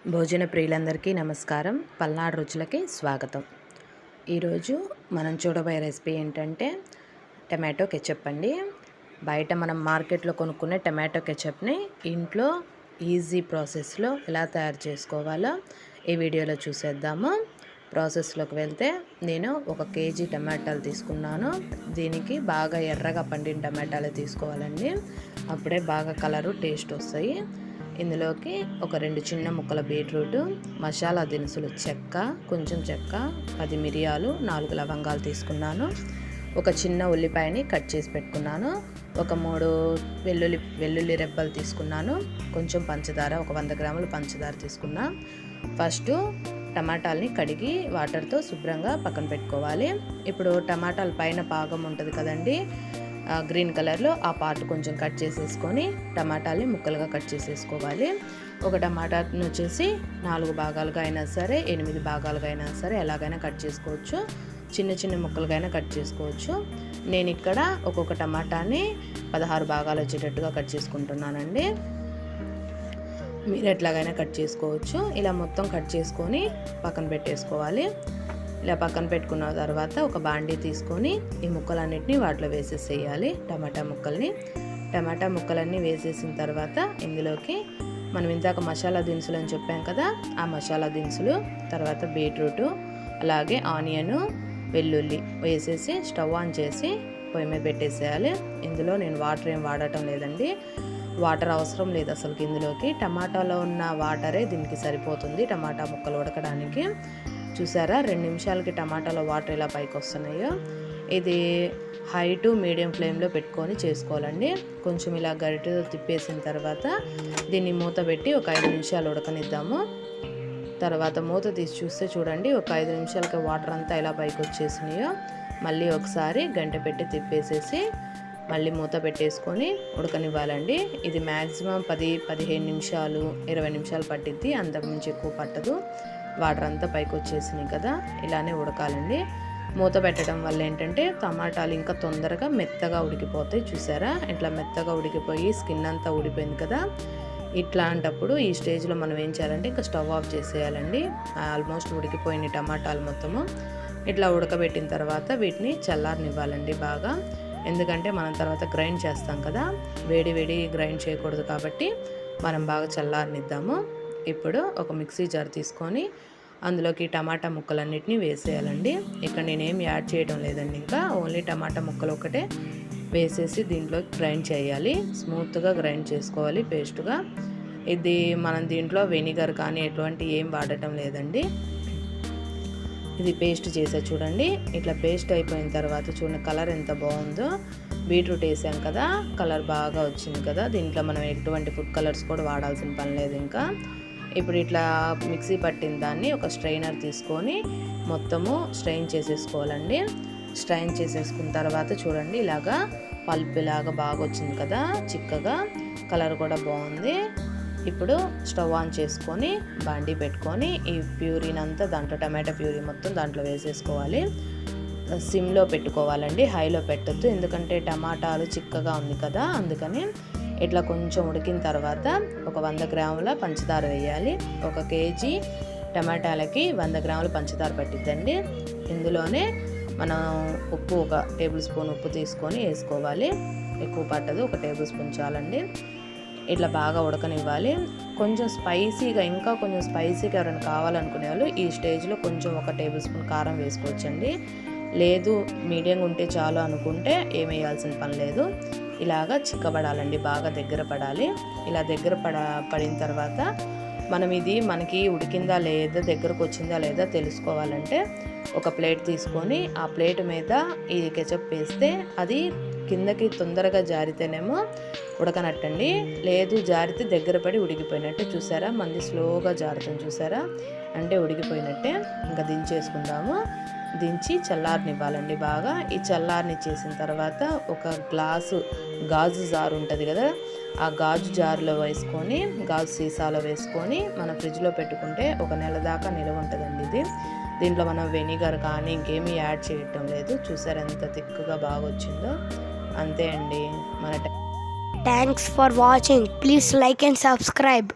భోజన ప్రియులందరికీ నమస్కారం. పల్నాడు రుచులకి స్వాగతం. ఈరోజు మనం చూడబోయే రెసిపీ ఏంటంటే టమాటో కెచప్ అండి. బయట మనం మార్కెట్లో కొనుక్కునే టమాటో కెచప్ని ఇంట్లో ఈజీ ప్రాసెస్లో ఎలా తయారు చేసుకోవాలో ఈ వీడియోలో చూసేద్దాము. ప్రాసెస్లోకి వెళ్తే నేను 1 కేజీ టమాటాలు తీసుకున్నాను. దీనికి బాగా ఎర్రగా పండిన టమాటాలు తీసుకోవాలండి. అప్పుడే బాగా కలరు టేస్ట్ వస్తాయి. ఇందులోకి ఒక 2 చిన్న ముక్కల బీట్రూట్, మసాలా దినుసులు కొంచెం చెక్క, 10 మిరియాలు, 4 లవంగాలు తీసుకున్నాను. ఒక చిన్న ఉల్లిపాయని కట్ చేసి పెట్టుకున్నాను. ఒక 3 వెల్లుల్లి రెబ్బలు తీసుకున్నాను. కొంచెం పంచదార, ఒక 100 గ్రాముల పంచదార తీసుకున్నా. ఫస్ట్ టమాటాలని కడిగి వాటర్తో శుభ్రంగా పక్కన పెట్టుకోవాలి. ఇప్పుడు టమాటాల పైన భాగం ఉంటుంది కదండి, గ్రీన్ కలర్లో ఆ పార్ట్ కొంచెం కట్ చేసేసుకొని టమాటాలని ముక్కలుగా కట్ చేసేసుకోవాలి. ఒక టమాటాను వచ్చేసి 4 భాగాలుగా అయినా సరే, 8 భాగాలుగా అయినా సరే ఎలాగైనా కట్ చేసుకోవచ్చు. చిన్న చిన్న ముక్కలుగా అయినా కట్ చేసుకోవచ్చు. నేను ఇక్కడ ఒక్కొక్క టమాటాని 16 భాగాలు వచ్చేటట్టుగా కట్ చేసుకుంటున్నానండి. మీరు ఎట్లాగైనా కట్ చేసుకోవచ్చు. ఇలా మొత్తం కట్ చేసుకొని పక్కన పెట్టేసుకోవాలి. ఇలా పక్కన పెట్టుకున్న తర్వాత ఒక బాండీ తీసుకొని ఈ ముక్కలన్నిటిని వాటిలో వేసేసేయాలి. టమాటా ముక్కలన్నీ వేసేసిన తర్వాత ఇందులోకి మనం ఇందాక మసాలా దినుసులు అని చెప్పాం కదా, ఆ మసాలా దినుసులు, తర్వాత బీట్రూటు, అలాగే ఆనియను, వెల్లుల్లి వేసేసి స్టవ్ ఆన్ చేసి పొయ్యి మీద పెట్టేసేయాలి. ఇందులో నేను వాటర్ ఏం వాడటం లేదండి. వాటర్ అవసరం లేదు అసలుకి. ఇందులోకి టమాటాలో ఉన్న వాటరే దీనికి సరిపోతుంది టమాటా ముక్కలు ఉడకడానికి. చూసారా, 2 నిమిషాలకి టమాటాలో వాటర్ ఎలా పైకి వస్తున్నాయో. ఇది హై టు మీడియం ఫ్లేమ్లో పెట్టుకొని చేసుకోవాలండి. కొంచెం ఇలా గరిటెతో తిప్పేసిన తర్వాత దీన్ని మూత పెట్టి ఒక 5 నిమిషాలు ఉడకనిద్దాము. తర్వాత మూత తీసి చూస్తే చూడండి, ఒక 5 నిమిషాలకి వాటర్ అంతా ఎలా పైకి వచ్చేసినాయో. మళ్ళీ ఒకసారి గంట పెట్టి తిప్పేసేసి మళ్ళీ మూత పెట్టేసుకొని ఉడకనివ్వాలండి. ఇది మ్యాక్సిమం 10-15 నిమిషాలు, 20 నిమిషాలు పట్టిద్ది, అంతకుమించి ఎక్కువ పట్టదు. వాటర్ అంతా పైకి వచ్చేసినాయి కదా, ఇలానే ఉడకాలండి. మూత పెట్టడం వల్ల ఏంటంటే టమాటాలు ఇంకా తొందరగా మెత్తగా ఉడికిపోతాయి. చూసారా, ఇట్లా మెత్తగా ఉడికిపోయి స్కిన్ అంతా ఊడిపోయింది కదా. ఇట్లాంటప్పుడు ఈ స్టేజ్లో మనం ఏం చేయాలంటే ఇంకా స్టవ్ ఆఫ్ చేసేయాలండి. ఆల్మోస్ట్ ఉడికిపోయిన టమాటాలు మొత్తము. ఇట్లా ఉడకబెట్టిన తర్వాత వీటిని చల్లారనివ్వాలండి బాగా. ఎందుకంటే మనం తర్వాత గ్రైండ్ చేస్తాం కదా, వేడి గ్రైండ్ చేయకూడదు కాబట్టి మనం బాగా చల్లారనిద్దాము. ఇప్పుడు ఒక మిక్సీ జార్ తీసుకొని అందులోకి టమాటా ముక్కలన్నిటిని వేసేయాలండి. ఇక్కడ నేనేం యాడ్ చేయడం లేదండి, ఇంకా ఓన్లీ టమాటా ముక్కలు ఒకటే వేసేసి దీంట్లో గ్రైండ్ చేయాలి. స్మూత్గా గ్రైండ్ చేసుకోవాలి పేస్ట్గా. ఇది మనం దీంట్లో వెనిగర్ కానీ ఎటువంటి ఏం వాడటం లేదండి. ఇది పేస్ట్ చేసా చూడండి. ఇట్లా పేస్ట్ అయిపోయిన తర్వాత చూడండి కలర్ ఎంత బాగుందో. బీట్రూట్ వేసాం కదా, కలర్ బాగా వచ్చింది కదా. దీంట్లో మనం ఎటువంటి ఫుడ్ కలర్స్ కూడా వాడాల్సిన పని లేదు. ఇంకా ఇప్పుడు ఇట్లా మిక్సీ పట్టిన దాన్ని ఒక స్ట్రైనర్ తీసుకొని మొత్తము స్ట్రెయిన్ చేసేసుకోవాలండి. స్ట్రెయిన్ చేసేసుకున్న తర్వాత చూడండి ఇలాగా పల్ప్ ఇలాగా బాగా వచ్చింది కదా, చిక్కగా, కలర్ కూడా బాగుంది. ఇప్పుడు స్టవ్ ఆన్ చేసుకొని బాండీ పెట్టుకొని ఈ ప్యూరీనంతా దాంట్లో, టమాటా ప్యూరీ మొత్తం దాంట్లో వేసేసుకోవాలి. సిమ్లో పెట్టుకోవాలండి, హైలో పెట్టద్దు, ఎందుకంటే టమాటాలు చిక్కగా ఉంది కదా, అందుకని. ఇట్లా కొంచెం ఉడికిన తర్వాత ఒక 100 గ్రాముల పంచదార వేయాలి. 1 కేజీ టమాటాలకి 100 గ్రాముల పంచదార పట్టిద్దండి. ఇందులోనే మనం ఉప్పు, 1 టేబుల్ స్పూన్ ఉప్పు తీసుకొని వేసుకోవాలి. ఎక్కువ పట్టదు, 1 టేబుల్ స్పూన్ చాలండి. ఇట్లా బాగా ఉడకనివ్వాలి. కొంచెం స్పైసీగా, ఇంకా కొంచెం స్పైసీగా ఎవరైనా కావాలనుకునే వాళ్ళు ఈ స్టేజ్లో కొంచెం 1 టేబుల్ స్పూన్ కారం వేసుకోవచ్చండి. లేదు మీడియంగా ఉంటే చాలు అనుకుంటే ఏం వేయాల్సిన పని లేదు. ఇలాగా చిక్కబడాలండి, బాగా దగ్గర పడాలి. ఇలా దగ్గర పడిన తర్వాత మనం ఇది మనకి ఉడికిందా లేదా, దగ్గరకు వచ్చిందా లేదా తెలుసుకోవాలంటే ఒక ప్లేట్ తీసుకొని ఆ ప్లేట్ మీద ఈ కెచప్ వేస్తే అది కిందకి తొందరగా జారితేనేమో ఉడకనట్టండి, లేదు జారితే దగ్గర పడి ఉడికిపోయినట్టే. చూసారా, మంది స్లోగా జారుతుంది చూసారా, అంటే ఉడికిపోయినట్టే. ఇంకా దించేసుకుందాము. దించి చల్లారనివ్వాలండి బాగా. ఈ చల్లారనిచ్చేసిన తర్వాత ఒక గ్లాసు గాజు జారు ఉంటుంది కదా, ఆ గాజు జారులో వేసుకొని, గాజు సీసాలో వేసుకొని మనం ఫ్రిడ్జ్లో పెట్టుకుంటే 1 నెల దాకా నిల్వ ఉంటుందండి ఇది. దీంట్లో మనం వెనిగర్ కానీ ఇంకేమీ యాడ్ చేయటం లేదు. చూసారు ఎంత థిక్గా బాగా వచ్చిందో. అంతే అండి మన. Thanks for watching. Please like and subscribe.